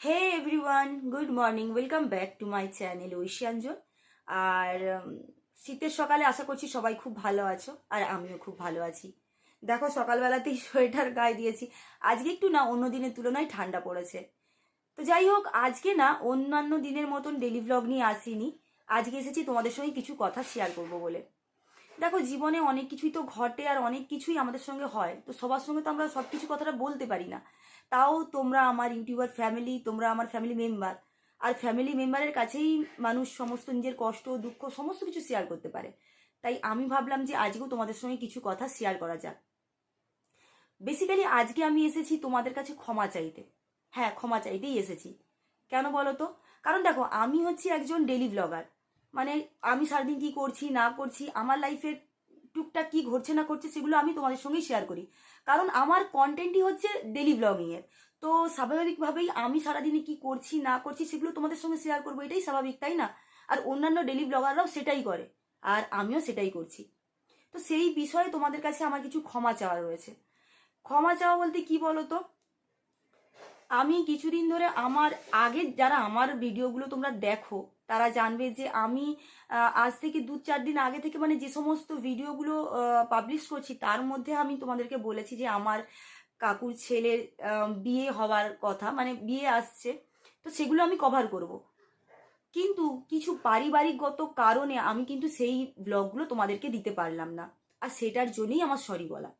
Hey everyone, good morning, welcome back to my channel ঐশিয়াঞ্জন। আর শীতের সকালে আশা করছি সবাই খুব ভালো আছো, আর আমিও খুব ভালো আছি। দেখো, সকালবেলাতেই সোয়েটার গায়ে দিয়েছি। আজকে একটু না অন্য দিনের তুলনায় ঠান্ডা পড়েছে। তো যাই হোক, আজকে না অন্যান্য দিনের মতন ডেলি ভ্লগ নিয়ে আসিনি। আজকে এসেছি তোমাদের সঙ্গে কিছু কথা শেয়ার করবো বলে। দেখো, জীবনে অনেক কিছুই তো ঘটে আর অনেক কিছুই আমাদের সঙ্গে হয়, তো সবার সঙ্গে তো আমরা সব কিছু কথাটা বলতে পারি না। তাও তোমরা আমার ইউটিউবার ফ্যামিলি, তোমরা আমার ফ্যামিলি মেম্বার। আর ফ্যামিলি মেম্বারের কাছেই মানুষ সমস্ত নিজের কষ্ট দুঃখ সমস্ত কিছু শেয়ার করতে পারে। তাই আমি ভাবলাম যে আজকেও তোমাদের সঙ্গে কিছু কথা শেয়ার করা যাক। বেসিক্যালি আজকে আমি এসেছি তোমাদের কাছে ক্ষমা চাইতে। হ্যাঁ, ক্ষমা চাইতেই এসেছি। কেন বলো তো? কারণ দেখো, আমি হচ্ছি একজন ডেলি ব্লগার। মানে আমি সারাদিন কি করছি না করছি, আমার লাইফের টুকটাক কি ঘটছে না করছে, সেগুলো আমি তোমাদের সঙ্গেই শেয়ার করি। কারণ আমার কন্টেন্টই হচ্ছে ডেলি ব্লগিং এর। তো স্বাভাবিকভাবেই আমি সারাদিনে কি করছি না করছি সেগুলো তোমাদের সঙ্গে শেয়ার করবো, এটাই স্বাভাবিক, তাই না? আর অন্যান্য ডেলি ব্লগাররাও সেটাই করে, আর আমিও সেটাই করছি। তো সেই বিষয়ে তোমাদের কাছে আমার কিছু ক্ষমা চাওয়া রয়েছে। ক্ষমা চাওয়া বলতে কি বলো তো, আমি কিছুদিন ধরে আমার আগে যারা আমার ভিডিওগুলো তোমরা দেখো তারা জানবে যে আমি আজ থেকে 2-4 দিন আগে থেকে মানে যে সমস্ত ভিডিওগুলো পাবলিশ করছি তার মধ্যে আমি তোমাদেরকে বলেছি যে আমার কাকুর ছেলের বিয়ে হওয়ার কথা, মানে বিয়ে আসছে, তো সেগুলো আমি কভার করব। কিন্তু কিছু পারিবারিকগত কারণে আমি কিন্তু সেই ব্লগগুলো তোমাদেরকে দিতে পারলাম না, আর সেটার জন্যই আমার সরি বলা।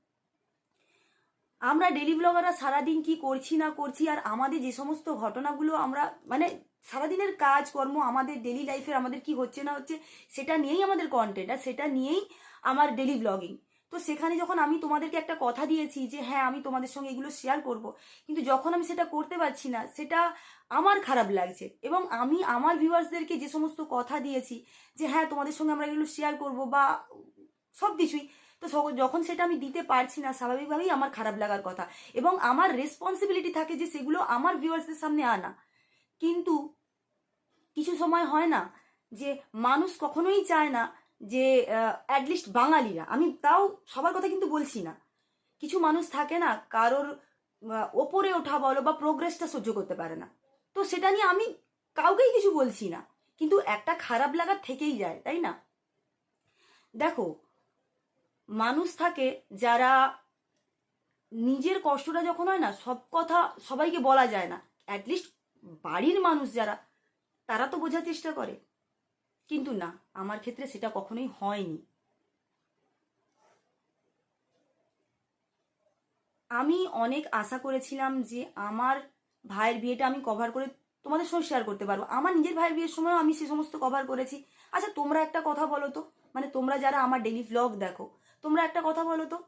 আমরা ডেলি ব্লগাররা সারাদিন কি করছি না করছি, আর আমাদের যে সমস্ত ঘটনাগুলো আমরা মানে সারাদিনের কাজকর্ম, আমাদের ডেলি লাইফের আমাদের কি হচ্ছে না হচ্ছে, সেটা নিয়েই আমাদের কন্টেন্ট, আর সেটা নিয়েই আমার ডেলি ব্লগিং। তো সেখানে যখন আমি তোমাদেরকে একটা কথা দিয়েছি যে হ্যাঁ আমি তোমাদের সঙ্গে এগুলো শেয়ার করব, কিন্তু যখন আমি সেটা করতে পারছি না, সেটা আমার খারাপ লাগছে। এবং আমি আমার ভিউয়ার্সদেরকে যে সমস্ত কথা দিয়েছি যে হ্যাঁ তোমাদের সঙ্গে আমরা এগুলো শেয়ার করব বা সব কিছুই, তো যখন সেটা আমি দিতে পারছি না, স্বাভাবিকভাবেই আমার খারাপ লাগার কথা। এবং আমার রেসপন্সিবিলিটি থাকে যে সেগুলো আমার ভিউয়ার্সদের সামনে আনা। কিন্তু কিছু সময় হয় না যে মানুষ কখনোই চায় না যে অ্যাটলিস্ট বাঙালিরা, আমি তাও সবার কথা কিন্তু বলছি না, কিছু মানুষ থাকে না কারোর ওপরে ওঠা বলো বা প্রোগ্রেসটা সহ্য করতে পারে না। তো সেটা নিয়ে আমি কাউকেই কিছু বলছি না, কিন্তু একটা খারাপ লাগা থেকেই যায়, তাই না? দেখো, মানুষ থাকে যারা নিজের কষ্টটা যখন হয় না, সব কথা সবাইকে বলা যায় না, অ্যাটলিস্ট বাড়ির মানুষ যারা, তারা তো বোঝার চেষ্টা করে। কিন্তু না, আমার ক্ষেত্রে সেটা কখনোই হয়নি। আমি অনেক আশা করেছিলাম যে আমার ভাইয়ের বিয়েটা আমি কভার করে তোমাদের সঙ্গে শেয়ার করতে পারবো। আমার নিজের ভাইয়ের বিয়ের সময়ও আমি সে সমস্ত কভার করেছি। আচ্ছা, তোমরা একটা কথা বলো তো, মানে তোমরা যারা আমার ডেলি ভ্লগ দেখো, তোমরা একটা কথা বলো তো,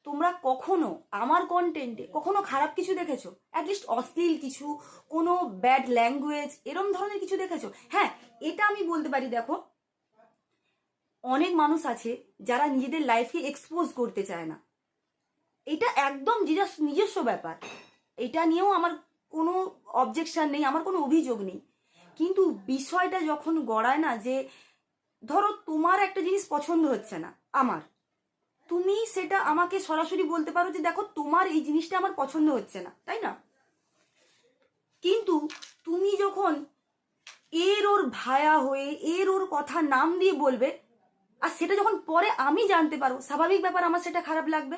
তোমরা কখনো আমার কন্টেন্টে কখনো খারাপ কিছু দেখেছো? অ্যাটলিস্ট অশ্লীল কিছু, কোনো ব্যাড ল্যাঙ্গুয়েজ, এরম ধরনের কিছু দেখেছো? হ্যাঁ, এটা আমি বলতে পারি। দেখো, অনেক মানুষ আছে যারা নিজেদের লাইফকে এক্সপোজ করতে চায় না, এটা একদম নিজস্ব ব্যাপার। এটা নিয়েও আমার কোনো অবজেকশন নেই, আমার কোনো অভিযোগ নেই। কিন্তু বিষয়টা যখন গড়ায় না যে ধরো তোমার একটা জিনিস পছন্দ হচ্ছে না আমার, তুমি সেটা আমাকে সরাসরি বলতে পারো যে দেখো তোমার এই জিনিসটা আমার পছন্দ হচ্ছে না, তাই না? কিন্তু তুমি যখন এর ওর ভায়া হয়ে এর ওর কথা নাম দিয়ে বলবে, আর সেটা যখন পরে আমি জানতে পারবো, স্বাভাবিক ব্যাপার আমার সেটা খারাপ লাগবে।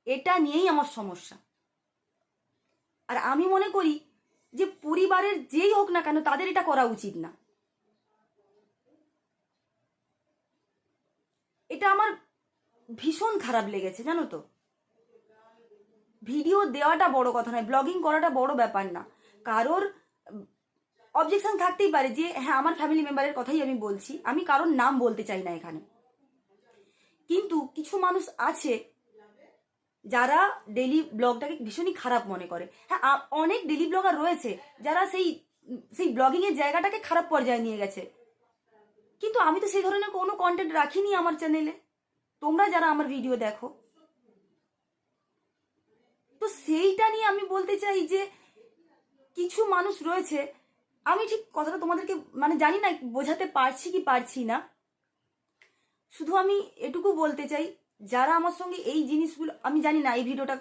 এটা নিয়েই আমার সমস্যা। আর আমি মনে করি যে পরিবারের যেই হোক না কেন তাদের এটা করা উচিত না। এটা আমার ভীষণ খারাপ লেগেছে, জানো তো। ভিডিও দেওয়াটা বড় কথা নয়, ব্লগিং করাটা বড় ব্যাপার না। কারোর অবজেকশন থাকতেই পারে যে হ্যাঁ আমার ফ্যামিলি মেম্বারের কথাই আমি বলছি, আমি কারোর নাম বলতে চাই না এখানে। কিন্তু কিছু মানুষ আছে যারা ডেলি ব্লগটাকে ভীষণই খারাপ মনে করে। হ্যাঁ, অনেক ডেলি ব্লগার রয়েছে যারা সেই সেই ব্লগিং এর জায়গাটাকে খারাপ পর্যায়ে নিয়ে গেছে। কিন্তু আমি তো সেই ধরনের কোনো কন্টেন্ট রাখিনি আমার চ্যানেলে। তোমরা যারা আমার ভিডিও দেখো, তো সেইটা নিয়ে আমি বলতে চাই যে কিছু মানুষ রয়েছে, আমি ঠিক কথাটা তোমাদেরকে মানে জানি না বোঝাতে পারছি কি পারছি না। শুধু আমি এটুকু বলতে চাই, যারা আমার সঙ্গে এই জিনিসগুলো, আমি জানি না এই ভিডিওটা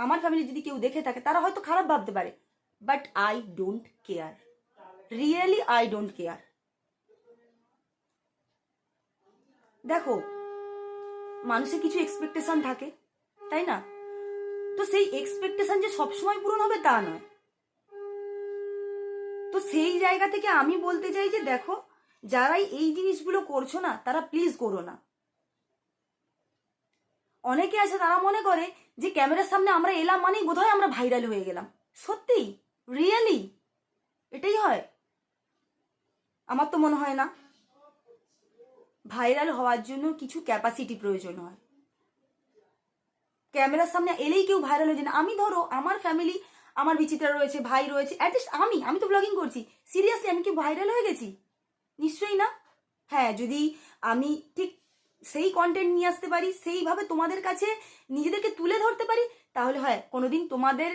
আমার ফ্যামিলি যদি কেউ দেখে থাকে তারা হয়তো খারাপ ভাবতে পারে, but I don't care, really I don't care. দেখো, মানুষের কিছু এক্সপেকটেশন থাকে, তাই না? তো সেই এক্সপেকটেশন যে সবসময় পূরণ হবে তা নয়। তো সেই জায়গা থেকে আমি বলতে চাই যে দেখো, যারাই এই জিনিসগুলো করছো না, তারা প্লিজ করো না। অনেকে আছে তারা মনে করে যে ক্যামেরার সামনে আমরা এলাম মানেই বোধহয় আমরা ভাইরাল হয়ে গেলাম। সত্যি? রিয়েলি এটাই হয়? আমার তো মনে হয় না। ভাইরাল হওয়ার জন্য কিছু ক্যাপাসিটি প্রয়োজন হয়। ক্যামেরার সামনে এলেই কেউ ভাইরাল হয়ে যায় না। আমি ধরো আমার ফ্যামিলি, আমার বিচিত্রা রয়েছে, ভাই রয়েছে, অ্যাটলিস্ট আমি তো ব্লগিং করছি, সিরিয়াসলি আমি কি ভাইরাল হয়ে গেছি? নিশ্চয়ই না। হ্যাঁ, যদি আমি ঠিক সেই কন্টেন্ট নিয়ে আসতে পারি, সেইভাবে তোমাদের কাছে নিজেদেরকে তুলে ধরতে পারি, তাহলে হয় কোনোদিন তোমাদের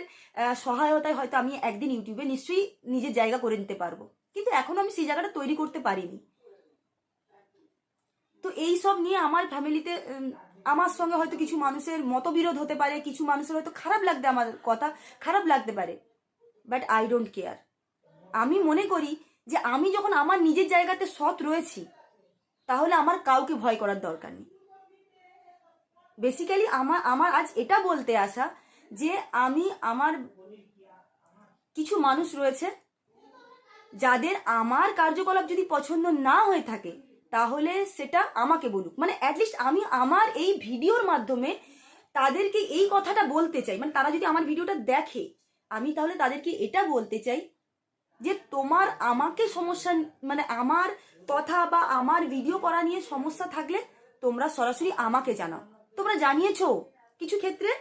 সহায়তায় হয়তো আমি একদিন ইউটিউবে নিশ্চয়ই নিজের জায়গা করে নিতে পারবো। কিন্তু এখনো আমি সেই জায়গাটা তৈরি করতে পারিনি। তো এই সব নিয়ে আমার ফ্যামিলিতে আমার সঙ্গে হয়তো কিছু মানুষের মতবিরোধ হতে পারে, কিছু মানুষের হয়তো খারাপ লাগতে, আমার কথা খারাপ লাগতে পারে, বাট আই ডোন্ট কেয়ার। আমি মনে করি যে আমি যখন আমার নিজের জায়গাতে সৎ রয়েছি, তাহলে আমার কাউকে ভয় করার দরকার নেই। বেসিক্যালি আমার আজ এটা বলতে আসা যে আমার কিছু মানুষ রয়েছে যাদের আমার কার্যকলাপ যদি পছন্দ না হয়ে থাকে, তাহলে সেটা আমাকে বলুক। মানে অ্যাটলিস্ট আমি আমার এই ভিডিওর মাধ্যমে তাদেরকে এই কথাটা বলতে চাই, মানে তারা যদি আমার ভিডিওটা দেখে, আমি তাহলে তাদেরকে এটা বলতে চাই যে তোমার আমাকে সমস্যা, মানে আমার কথা বা আমার ভিডিও করা নিয়ে সমস্যা থাকলে তোমরা সরাসরি আমাকে জানাও। তোমরা জানিয়েছো কিছু ক্ষেত্রে,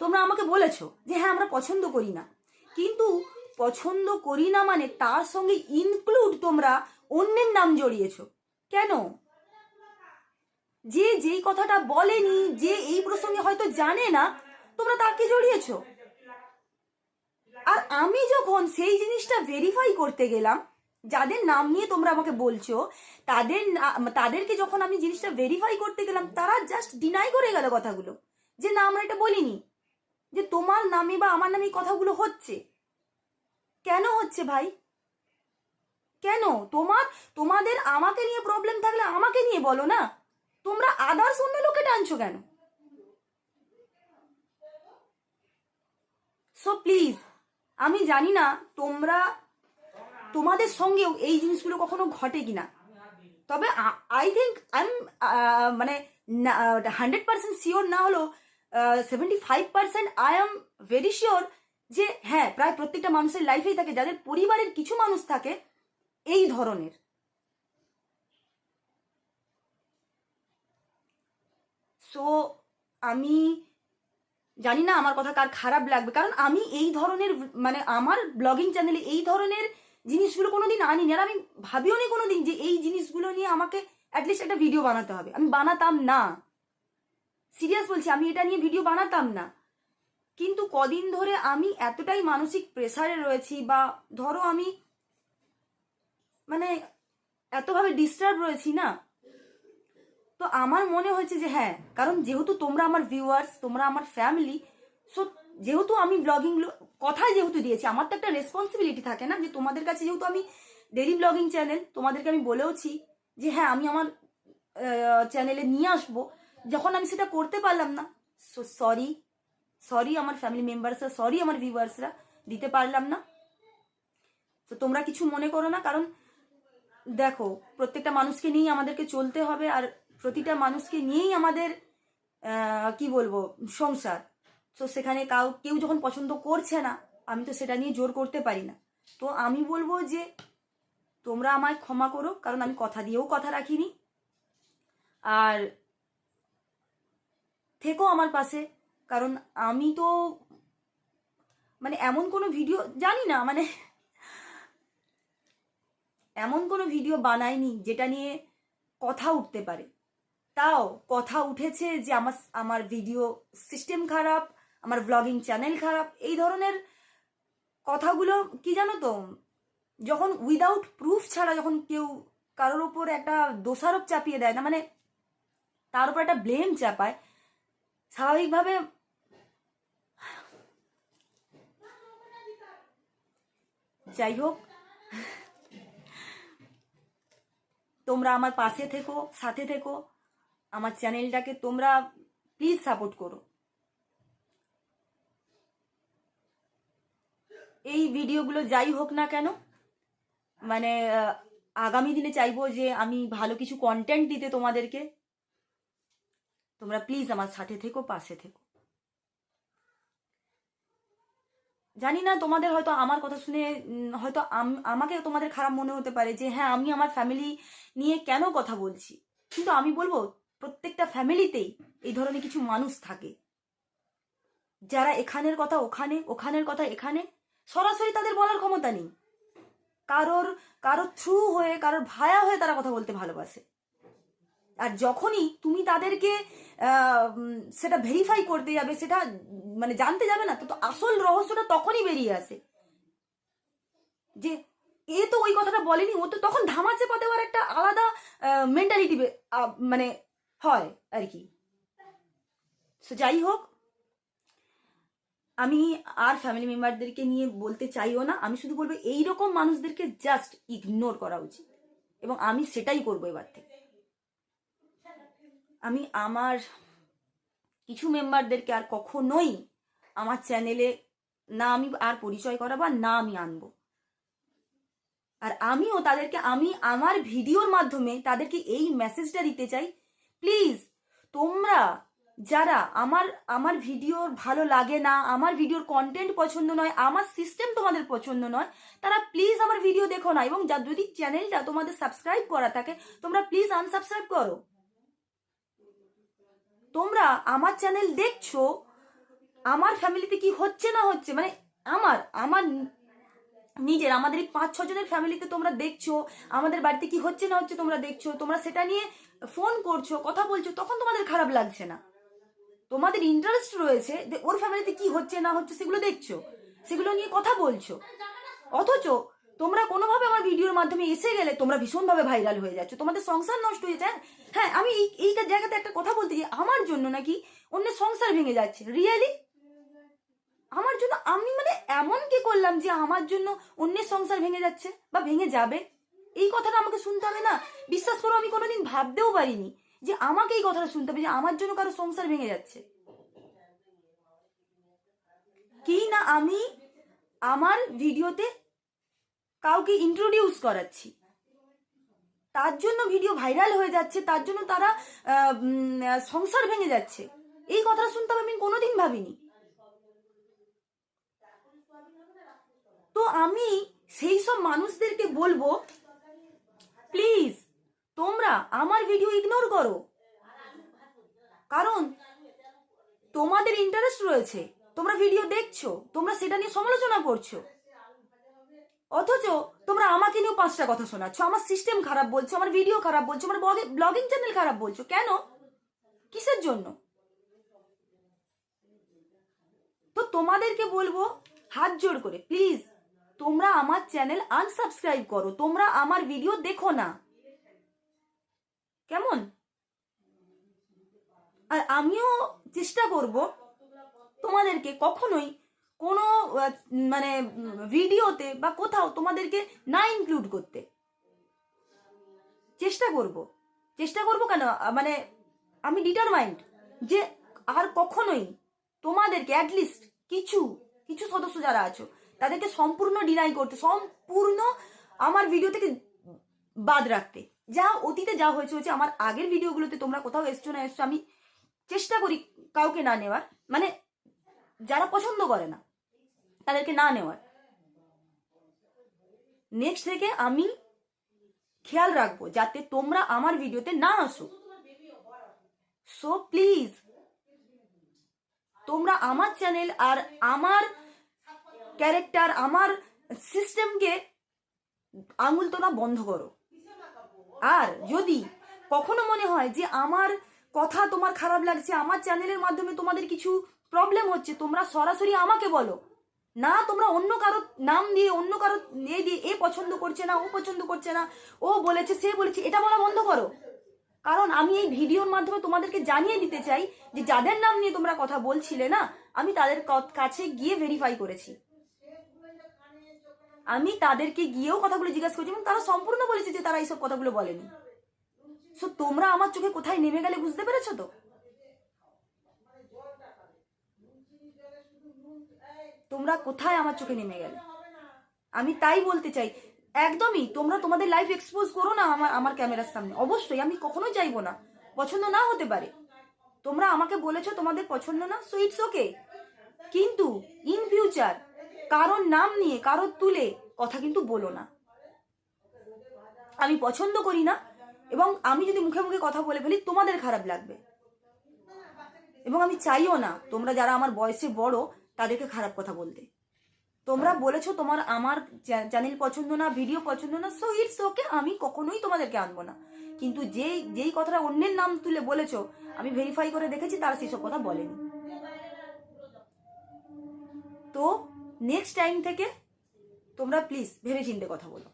তোমরা আমাকে বলেছো যে হ্যাঁ আমরা পছন্দ করি না, কিন্তু পছন্দ করি না মানে তার সঙ্গে ইনক্লুড তোমরা অন্যের নাম জড়িয়েছো কেন? যে যেই কথাটা বলেনি, যে এই প্রসঙ্গে হয়তো জানে না, তোমরা তাকে জড়িয়েছো। আর আমি যখন সেই জিনিসটা ভেরিফাই করতে গেলাম, যাদের নাম নিয়ে তোমরা আমাকে বলছো, তাদেরকে যখন আমি জিনিসটা ভেরিফাই করতে গেলাম, তারা জাস্ট ডিনাই করে গেল কথাগুলো, যে না আমরা এটা বলিনি, যে তোমার নামে বা আমার নামে কথাগুলো হচ্ছে। কেন হচ্ছে ভাই? কেন? তোমাদের আমাকে নিয়ে প্রবলেম থাকলে আমাকে নিয়ে বলো না, তোমরা আদার্স অন্য লোকে টানছো কেন? সো প্লিজ, আমি জানি না তোমাদের সঙ্গেও এই জিনিসগুলো কখনো ঘটে কিনা, তবে আই থিঙ্ক আই এম মানে 100% শিওর না হলো 75% আই এম ভেরি শিওর যে হ্যাঁ, প্রায় প্রত্যেকটা মানুষের লাইফেই থাকে যাদের পরিবারের কিছু মানুষ থাকে এই ধরনের। সো আমি জানি না আমার কথা কার খারাপ লাগবে, কারণ আমি এই ধরনের, মানে আমার ব্লগিং চ্যানেলে এই ধরনের জিনিসগুলো কোনোদিন আনিনি, আর আমি ভাবিও নি কোনোদিন যে এই জিনিসগুলো নিয়ে আমাকে অ্যাটলিস্ট একটা ভিডিও বানাতে হবে। আমি বানাতাম না, সিরিয়াস বলছি, আমি এটা নিয়ে ভিডিও বানাতাম না। কিন্তু কদিন ধরে আমি এতটাই মানসিক প্রেসারে রয়েছি, বা ধরো আমি মানে এতভাবে ডিস্টার্ব রয়েছি না, তো আমার মনে হয়েছে যে হ্যাঁ, কারণ যেহেতু তোমরা আমার ভিউয়ার্স, তোমরা আমার ফ্যামিলি, সো যেহেতু আমি ব্লগিং কথায় যেহেতু দিয়েছি, আমার তো একটা রেসপন্সিবিলিটি থাকে না, যে তোমাদের কাছে যেহেতু আমি ডেলি ব্লগিং চ্যানেল, তোমাদেরকে আমি বলেওছি যে হ্যাঁ আমি আমার চ্যানেলে নিয়ে আসবো। যখন আমি সেটা করতে পারলাম না, সো সরি আমার ফ্যামিলি মেম্বার্সরা, সরি আমার ভিউয়ার্সরা, দিতে পারলাম না। তো তোমরা কিছু মনে করো না, কারণ দেখো প্রত্যেকটা মানুষকে নিয়েই আমাদেরকে চলতে হবে, আর প্রতিটা মানুষকে নিয়েই আমাদের কি বলবো সংসার। তো সেখানে কেউ যখন পছন্দ করছে না, আমি তো সেটা নিয়ে জোর করতে পারি না। তো আমি বলবো যে তোমরা আমায় ক্ষমা করো, কারণ আমি কথা দিয়েও কথা রাখিনি। আর থেকো আমার পাশে, কারণ আমি তো মানে এমন কোনো ভিডিও জানি না, মানে এমন কোনো ভিডিও বানাইনি যেটা নিয়ে কথা উঠতে পারে। তাও কথা উঠেছে যে আমার ভিডিও সিস্টেম খারাপ, আমার ব্লগিং চ্যানেল খারাপ, এই ধরনের কথাগুলো কি জানো তো, যখন উইদাউট প্রুফ ছাড়া যখন কেউ কারোর ওপর একটা দোষারোপ চাপিয়ে দেয় না, মানে তার উপর একটা ব্লেম চাপায়, স্বাভাবিকভাবে যাই হোক, তোমরা আমার পাশে থেকো, সাথে থেকো, আমার চ্যানেলটাকে তোমরা প্লিজ সাপোর্ট করো। এই ভিডিওগুলো যাই হোক না কেন, মানে আগামী দিনে চাইবো যে আমি ভালো কিছু কন্টেন্ট দিতে তোমাদেরকে। তোমরা প্লিজ আমার সাথে থেকো, পাশে থেকো। জানি না, তোমাদের হয়তো আমার কথা শুনে হয়তো আমাকে তোমাদের খারাপ মনে হতে পারে যে হ্যাঁ আমি আমার ফ্যামিলি নিয়ে কেন কথা বলছি, কিন্তু আমি বলবো প্রত্যেকটা ফ্যামিলিতেই এই ধরনের কিছু মানুষ থাকে যারা এখানের কথা ওখানে, ওখানের কথা এখানে, সরাসরি তাদের বলার ক্ষমতা নেই, কারোর থ্রু হয়ে, কারোর ভায়া হয়ে তারা কথা বলতে ভালোবাসে। আর যখনই তুমি তাদেরকে সেটা ভেরিফাই করতে যাবে, সেটা মানে জানতে যাবে না, তো আসল রহস্যটা তখনই বেরিয়ে আসে যে এ তো ওই কথাটা বলেনি, ও তো তখন ধামাচে পা দেওয়ার একটা আলাদা মেন্টালিটি মানে হয় আর কি। সো যাই হোক, আমি আর ফ্যামিলি মেম্বারদেরকে নিয়ে বলতে চাইও না, আমি শুধু বলবো এইরকম মানুষদেরকে জাস্ট ইগনোর করা উচিত, এবং আমি সেটাই করবো এবার থেকে। আমি আমার কিছু মেম্বারদেরকে আর কখনোই আমার চ্যানেলে না আমি আর পরিচয় করাবো, না আমি আনবো। আর আমিও তাদেরকে, আমি আমার ভিডিওর মাধ্যমে তাদেরকে এই মেসেজটা দিতে চাই, প্লিজ তোমরা যারা আমার ভিডিও ভালো লাগে না, আমার ভিডিওর কন্টেন্ট পছন্দ নয়, আমার সিস্টেম তোমাদের পছন্দ নয়, তারা প্লিজ আমার ভিডিও দেখো না, এবং যদি চ্যানেলটা তোমাদের সাবস্ক্রাইব করা থাকে তোমরা প্লিজ আনসাবস্ক্রাইব করো। তোমরা আমার চ্যানেল দেখছো, আমার ফ্যামিলিতে কি হচ্ছে না হচ্ছে, মানে আমার আমার নিজের, আমাদের এই 5-6 জনের ফ্যামিলিতে তোমরা দেখছো আমাদের বাড়িতে কি হচ্ছে না হচ্ছে, তোমরা দেখছো, তোমরা সেটা নিয়ে ফোন করছো, কথা বলছো, তখন তোমাদের খারাপ লাগছে না, তোমাদের ইন্টারেস্ট রয়েছে যে ওর ফ্যামিলিতে কি হচ্ছে না হচ্ছে সেগুলো দেখছো, সেগুলো নিয়ে কথা বলছো। অথচ তোমরা কোনোভাবে আমার ভিডিওর মাধ্যমে এসে গেলে তোমরা ভীষণভাবে ভাইরাল হয়ে যাচ্ছ, তোমাদের সংসার নষ্ট হয়ে যায়। হ্যাঁ, আমি এই জায়গাতে একটা কথা বলতে চাই, আমার জন্য নাকি অন্যের সংসার ভেঙে যাচ্ছে? রিয়েলি? আমার জন্য আমি মানে এমন কি করলাম যে আমার জন্য অন্যের সংসার ভেঙে যাচ্ছে বা ভেঙে যাবে? এই কথাটা আমাকে শুনতে হবে না? বিশ্বাস করো, আমি কোনোদিন ভাবতেও পারিনি যে আমাকে এই কথাটা শুনতে হবে যে আমার জন্য কারো সংসার ভেঙে যাচ্ছে। কি না আমি আমার ভিডিওতে কাউকে ইন্ট্রোডিউস করাচ্ছি, তার জন্য ভিডিও ভাইরাল হয়ে যাচ্ছে, তার জন্য তারা সংসার ভেঙে যাচ্ছে, এই কথাটা শুনতে হবে আমি কোনোদিন ভাবিনি। তো আমি সেই সব মানুষদেরকে বলবো, প্লিজ তোমরা আমার ভিডিও ইগনোর করো, কারণ তোমাদের ইন্টারেস্ট রয়েছে, তোমরা ভিডিও দেখছো, তোমরা সেটা নিয়ে সমালোচনা করছো, অথচ তোমরা আমাকে নিয়েও 5টা কথা শোনাচ্ছ, আমার সিস্টেম খারাপ বলছো, আমার ভিডিও খারাপ বলছো, আমার ব্লগিং চ্যানেল খারাপ বলছো। কেন? কিসের জন্য? তো তোমাদেরকে বলবো হাত জোড় করে, প্লিজ তোমরা আমার চ্যানেল আনসাবস্ক্রাইব করো, তোমরা আমার ভিডিও দেখো না, কেমন? আর আমিও চেষ্টা করব তোমাদেরকে কখনোই কোনো মানে ভিডিওতে বা কোথাও তোমাদেরকে না ইনক্লুড করতে। চেষ্টা করব কেন, মানে আমি ডিটারমাইন্ড যে আর কখনোই তোমাদেরকে অ্যাটলিস্ট কিছু কিছু সদস্য যারা আছো তাদেরকে সম্পূর্ণ ডিনাই করতে, সম্পূর্ণ আমার ভিডিও থেকে বাদ রাখতে। যা অতীতে যা হয়েছে হয়েছে, আমার আগের ভিডিওগুলোতে তোমরা কোথাও এসছো না এসছো, আমি চেষ্টা করি কাউকে না নেওয়ার, মানে যারা পছন্দ করে না তাদেরকে না নেওয়ার। নেক্সট থেকে আমি খেয়াল রাখবো যাতে তোমরা আমার ভিডিওতে না আসো। সো প্লিজ তোমরা আমার চ্যানেল আর আমার ক্যারেক্টার, আমার সিস্টেমকে আঙুল তোলা বন্ধ করো। আর যদি কখনো মনে হয় যে আমার কথা তোমার খারাপ লাগছে, আমার চ্যানেলের মাধ্যমে তোমাদের কিছু প্রবলেম হচ্ছে, তোমরা সরাসরি আমাকে বলো না, তোমরা অন্য কারো নাম দিয়ে, অন্য কারো এ দিয়ে, এ পছন্দ করছে না, ও পছন্দ করছে না, ও বলেছে, সে বলেছে, এটা বলা বন্ধ করো। কারণ আমি এই ভিডিওর মাধ্যমে তোমাদেরকে জানিয়ে দিতে চাই যে যাদের নাম নিয়ে তোমরা কথা বলছিলে না, আমি তাদের কাছে গিয়ে ভেরিফাই করেছি। আমি তাদেরকে গিয়েও কথাগুলো জিজ্ঞাসা করছি এবং তারা সম্পূর্ণ বলেছে যে তারা এইসব কথাগুলো বলেনি। সো তোমরা আমার চোখে কোথায় নেমে গেলে বুঝতে পেরেছো তো? তোমরা কোথায় আমার চোখে নেমে গেলে আমি তাই বলতে চাই। একদমই তোমরা তোমাদের লাইফ এক্সপোজ করো না আমার ক্যামেরার সামনে, অবশ্যই আমি কখনোই চাইবো না, পছন্দ না হতে পারে। তোমরা আমাকে বলেছো তোমাদের পছন্দ না, সো ইটস ওকে। কিন্তু ইন ফিউচার কারোর নাম নিয়ে কারোর তুলে কথা কিন্তু বলো না। আমি পছন্দ করি না এবং আমি যদি মুখে মুখে কথা বলে ফেলি তোমাদের খারাপ লাগবে এবং আমি চাইও না তোমরা যারা আমার বয়সে বড় তাদেরকে খারাপ কথা বলতে। তোমরা বলেছো তোমার আমার চ্যানেল পছন্দ না, ভিডিও পছন্দ না, সো ইটস ওকে, আমি কখনোই তোমাদেরকে আনবো না। কিন্তু যেই কথাটা অন্যের নাম তুলে বলেছো আমি ভেরিফাই করে দেখেছি তারা সেসব কথা বলেনি। তো নেক্সট টাইম থেকে তোমরা প্লিজ ভেবে চিন্তে কথা বলো।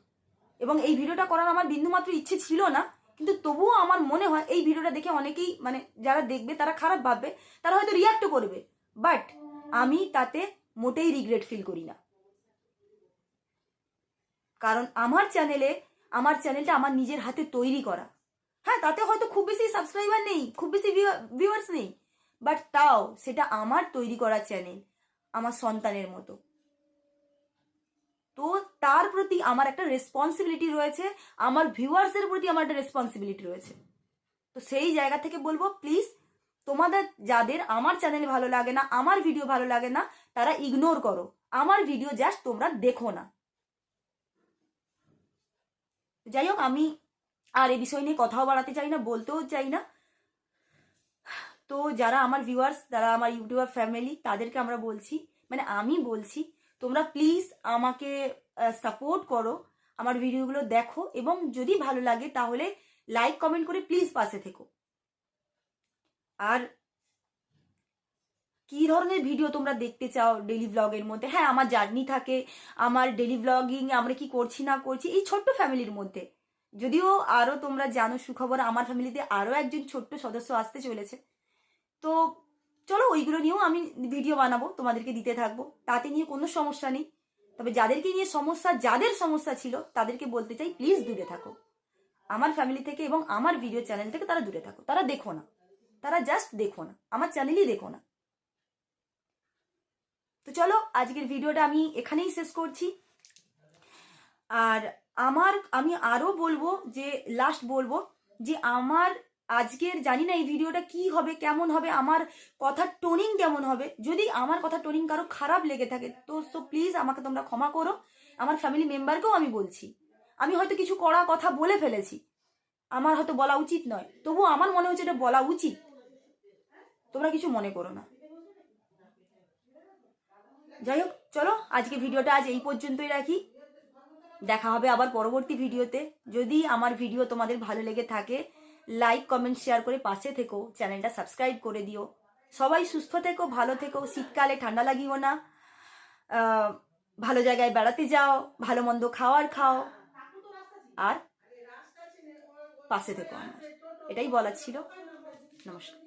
এবং এই ভিডিওটা করার আমার বিন্দুমাত্র ইচ্ছে ছিল না, কিন্তু তবুও আমার মনে হয় এই ভিডিওটা দেখে অনেকেই মানে যারা দেখবে তারা খারাপ ভাববে, তারা হয়তো রিয়াক্টও করবে, বাট আমি তাতে মোটেই রিগ্রেট ফিল করি না। কারণ আমার চ্যানেলটা আমার নিজের হাতে তৈরি করা। হ্যাঁ, তাতে হয়তো খুব বেশি সাবস্ক্রাইবার নেই, খুব বেশি ভিউয়ার্স নেই, বাট তাও সেটা আমার তৈরি করা চ্যানেল, আমার সন্তানের মতো। তো তার প্রতি আমার একটা রেসপন্সিবিলিটি রয়েছে, আমার ভিউয়ার্সের প্রতি আমার একটা রেসপন্সিবিলিটি রয়েছে। তো সেই জায়গা থেকে বলবো প্লিজ তোমাদের যাদের আমার চ্যানেল ভালো লাগে না, আমার ভিডিও ভালো লাগে না, তারা ইগনোর করো, আমার ভিডিও জাস্ট তোমরা দেখো না। যাই হোক, আমি আর এই বিষয় নিয়ে কথাও বাড়াতে চাই না, বলতেও চাই না। তো যারা আমার ভিউয়ার্স, যারা আমার ইউটিউবার ফ্যামিলি, তাদেরকে আমরা বলছি, মানে আমি বলছি, তোমরা প্লিজ আমাকে সাপোর্ট করো, আমার ভিডিওগুলো দেখো এবং যদি ভালো লাগে তাহলে লাইক কমেন্ট করে প্লিজ পাশে থেকো। আর কি ধরনের ভিডিও তোমরা দেখতে চাও ডেইলি ব্লগের মধ্যে? হ্যাঁ, আমার জার্নি থাকে, আমার ডেইলি ব্লগিং, আমরা কি করছি না করছি এই ছোট্ট ফ্যামিলির মধ্যে। যদিও আরও তোমরা জানো সুখবর, আমার ফ্যামিলিতে আরও একজন ছোট্ট সদস্য আসতে চলেছে। তো চলো ওইগুলো নিয়েও আমি ভিডিও বানাবো, তোমাদেরকে দিতে থাকবো, তাতে নিয়ে কোনো সমস্যা নেই। তবে যাদেরকে নিয়ে সমস্যা, যাদের সমস্যা ছিল তাদেরকে বলতে চাই প্লিজ দূরে থাকো আমার ফ্যামিলি থেকে এবং আমার ভিডিও চ্যানেল থেকে। তারা দূরে থাকো, তারা দেখো না, তারা জাস্ট দেখো না, আমার চ্যানেলই দেখো না। তো চলো আজকের ভিডিওটা আমি এখানেই শেষ করছি। আর আমি আরো বলবো যে লাস্ট বলবো যে আমার আজকের জানি না এই ভিডিওটা কি হবে, কেমন হবে, আমার কথার টোনিং কেমন হবে। যদি আমার কথা টোনিং কারো খারাপ লেগে থাকে তো প্লিজ আমাকে তোমরা ক্ষমা করো। আমার ফ্যামিলি মেম্বারকেও আমি বলছি, আমি হয়তো কিছু কড়া কথা বলে ফেলেছি, আমার হয়তো বলা উচিত নয়, তবুও আমার মনে হচ্ছে এটা বলা উচিত, তোমরা কিছু মনে করো না। যাই হোক, চলো আজকে ভিডিওটা আজ এই পর্যন্তই রাখি। দেখা হবে আবার পরবর্তী ভিডিওতে। যদি আমার ভিডিও তোমাদের ভালো লেগে থাকে লাইক কমেন্ট শেয়ার করে পাশে থেকো, চ্যানেলটা সাবস্ক্রাইব করে দিও। সবাই সুস্থ থেকো, ভালো থেকো, শীতকালে ঠান্ডা লাগিও না, ভালো জায়গায় বেড়াতে যাও, ভালো মন্দ খাওয়ার খাও, আর পাশে থেকো আমার, এটাই বলার ছিল। নমস্কার।